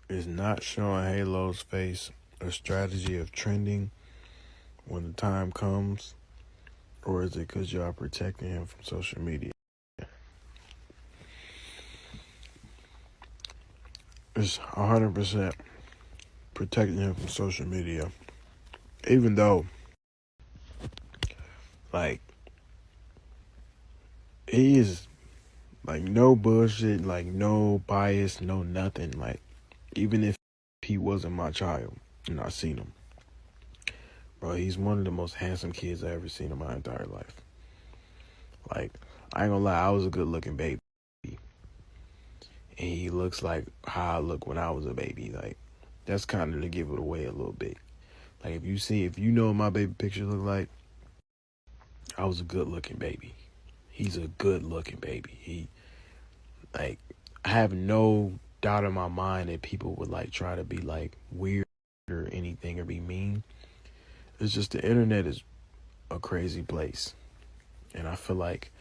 Is not showing Halo's face a strategy of trending when the time comes, or is it because y'all protecting him from social media? It's 100% protecting him from social media. Even though, like, he is, like, no bullshit, like, no bias, no nothing. Like, even if he wasn't my child and I seen him, bro, he's one of the most handsome kids I ever seen in my entire life. Like, I ain't gonna lie, I was a good looking baby. And he looks like how I look when I was a baby. Like, that's kind of to give it away a little bit. Like, if you know what my baby picture look like, I was a good looking baby. He's a good looking baby. Like, I have no doubt in my mind that people would, like, try to be, like, weird or anything or be mean. It's just the internet is a crazy place. And I feel like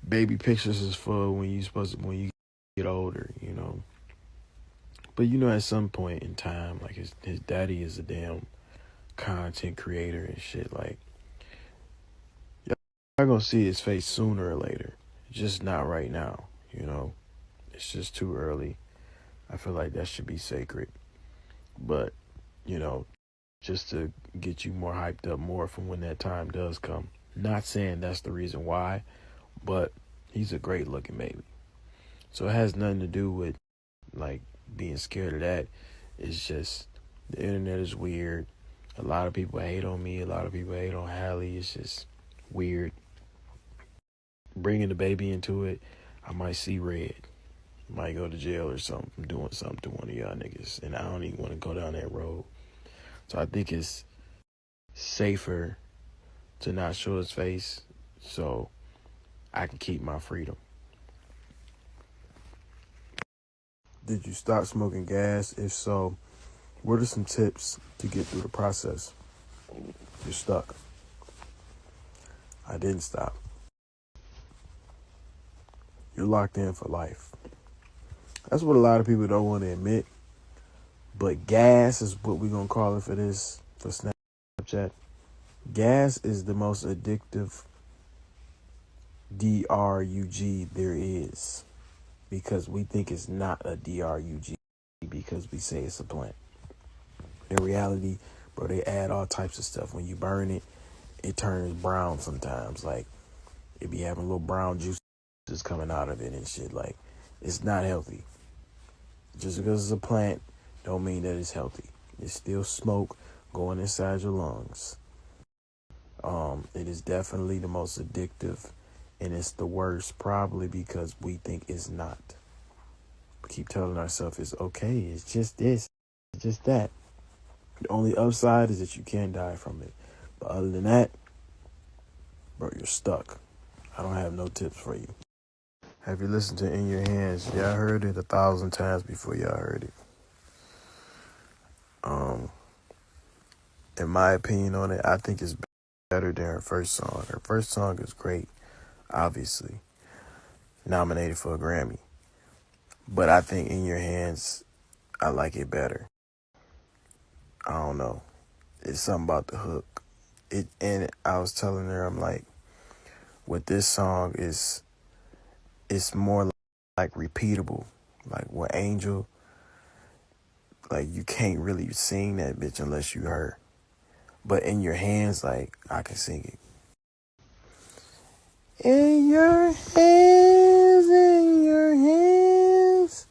baby pictures is for when you get older, you know. But you know, at some point in time, like his daddy is a damn content creator and shit. Like, y'all gonna see his face sooner or later. Just not right now, you know. It's just too early. I feel like that should be sacred. But, you know, just to get you more hyped up more for when that time does come. Not saying that's the reason why, but he's a great looking baby. So it has nothing to do with, like, being scared of that. It's just the internet is weird. A lot of people hate on me. A lot of people hate on Hallie. It's just weird. Bringing the baby into it, I might see red. Might go to jail or something from doing something to one of y'all niggas. And I don't even want to go down that road. So I think it's safer to not show his face so I can keep my freedom. Did you stop smoking gas? If so, what are some tips to get through the process? You're stuck. I didn't stop. You're locked in for life. That's what a lot of people don't want to admit. But gas is what we're going to call it for Snapchat. Gas is the most addictive DRUG there is. Because we think it's not a DRUG because we say it's a plant. In reality, bro, they add all types of stuff. When you burn it, it turns brown sometimes. Like, it be having little brown juices coming out of it and shit. Like, it's not healthy. Just because it's a plant don't mean that it's healthy. It's still smoke going inside your lungs. It is definitely the most addictive, and it's the worst probably because we think it's not. We keep telling ourselves it's okay, it's just this, it's just that. The only upside is that you can die from it. But other than that, bro, you're stuck. I don't have no tips for you. Have you listened to In Your Hands? Yeah, I heard it 1,000 times before y'all heard it. In my opinion on it, I think it's better than her first song. Her first song is great, obviously. Nominated for a Grammy. But I think In Your Hands, I like it better. I don't know. It's something about the hook. And I was telling her, I'm like, with this song it's more like repeatable. Like with Angel, like you can't really sing that bitch unless you her. But In Your Hands, like I can sing it. In your hands, in your hands.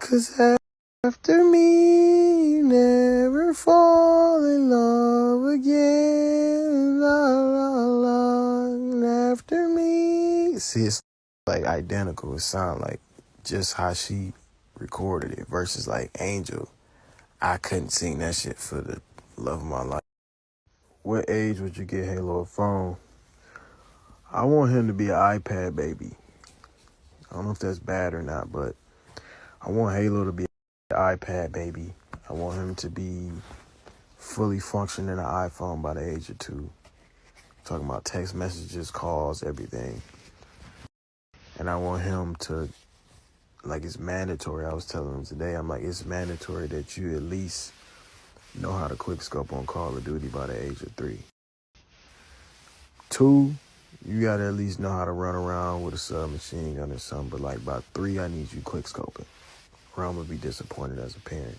'Cause after me, you never fall in love again. La, la, la. And after me. See, it's like identical. It sounds like just how she recorded it versus like Angel. I couldn't sing that shit for the love of my life. What age would you get Halo a phone? I want him to be an iPad baby. I don't know if that's bad or not, but I want Halo to be an iPad baby. I want him to be fully functioning an iPhone by the age of 2. Talking about text messages, calls, everything. And I want him to like it's mandatory. I was telling him today, I'm like, it's mandatory that you at least know how to quick scope on Call of Duty by the age of 3. 2, you gotta at least know how to run around with a submachine gun or something. But like by 3, I need you quick scoping, or I'm gonna be disappointed as a parent.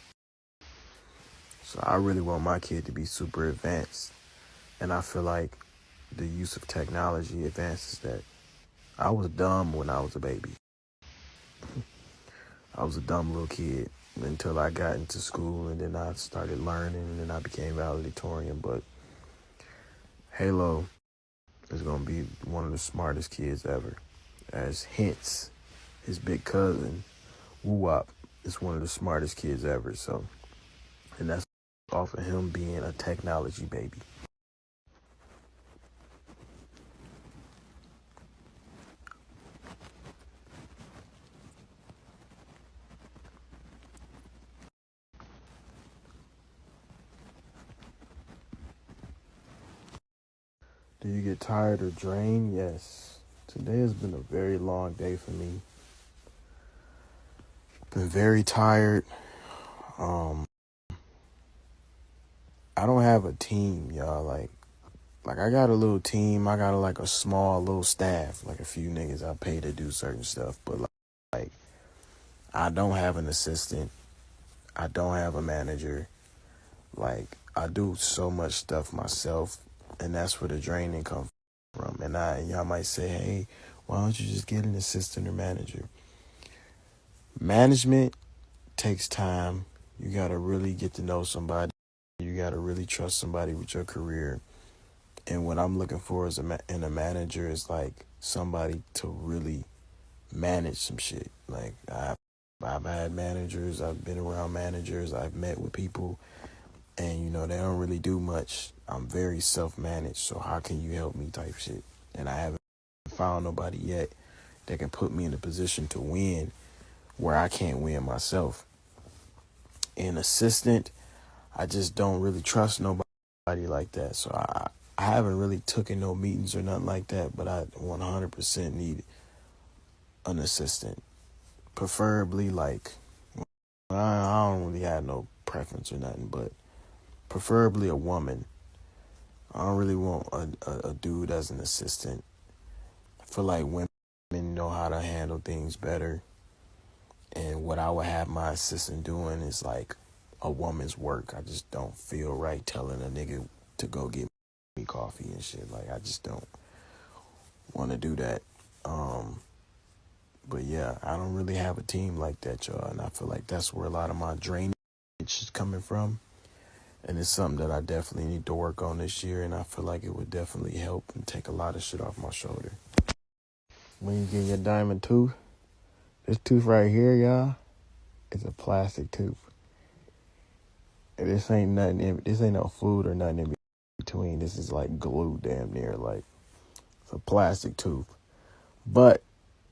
So I really want my kid to be super advanced, and I feel like the use of technology advances that. I was dumb when I was a baby. I was a dumb little kid until I got into school, and then I started learning, and then I became valedictorian. But Halo is going to be one of the smartest kids ever. As hence, his big cousin, Woo-Wop, is one of the smartest kids ever. So, and that's off of him being a technology baby. Do you get tired or drained? Yes. Today has been a very long day for me. Been very tired. I don't have a team, y'all. Like I got a little team. I got like a small little staff, like a few niggas I pay to do certain stuff. But like I don't have an assistant. I don't have a manager. Like I do so much stuff myself, and that's where the draining comes from. And y'all might say, hey, why don't you just get an assistant or manager? Management takes time. You gotta really get to know somebody. You gotta really trust somebody with your career. And what I'm looking for in a manager is like somebody to really manage some shit. Like I've had managers, I've been around managers, I've met with people, and they don't really do much. I'm very self-managed, so how can you help me type shit? And I haven't found nobody yet that can put me in a position to win where I can't win myself. An assistant, I just don't really trust nobody like that. So I haven't really taken no meetings or nothing like that, but I 100% need an assistant. Preferably like, I don't really have no preference or nothing, but preferably a woman. I don't really want a dude as an assistant. I feel like women know how to handle things better. And what I would have my assistant doing is like a woman's work. I just don't feel right telling a nigga to go get me coffee and shit. Like I just don't want to do that. But yeah, I don't really have a team like that, y'all. And I feel like that's where a lot of my drainage is coming from. And it's something that I definitely need to work on this year. And I feel like it would definitely help and take a lot of shit off my shoulder. When you get your diamond tooth, this tooth right here, y'all, is a plastic tooth. And this ain't nothing. This ain't no food or nothing in between. This is like glue, damn near. Like it's a plastic tooth. But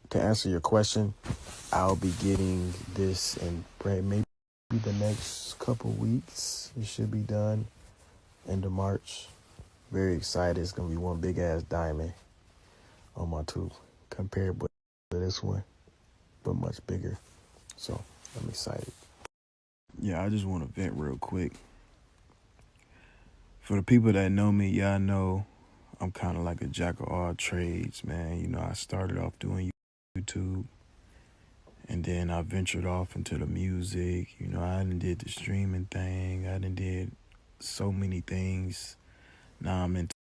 to answer your question, I'll be getting this in maybe the next couple weeks. It should be done end of March. Very excited. It's gonna be one big ass diamond on my tooth compared to this one, but much bigger. So I'm excited. Yeah, I just want to vent real quick. For the people that know me, y'all know I'm kind of like a jack of all trades, man. I started off doing YouTube, and then I ventured off into the music. I done did the streaming thing. I done did so many things. Now I'm into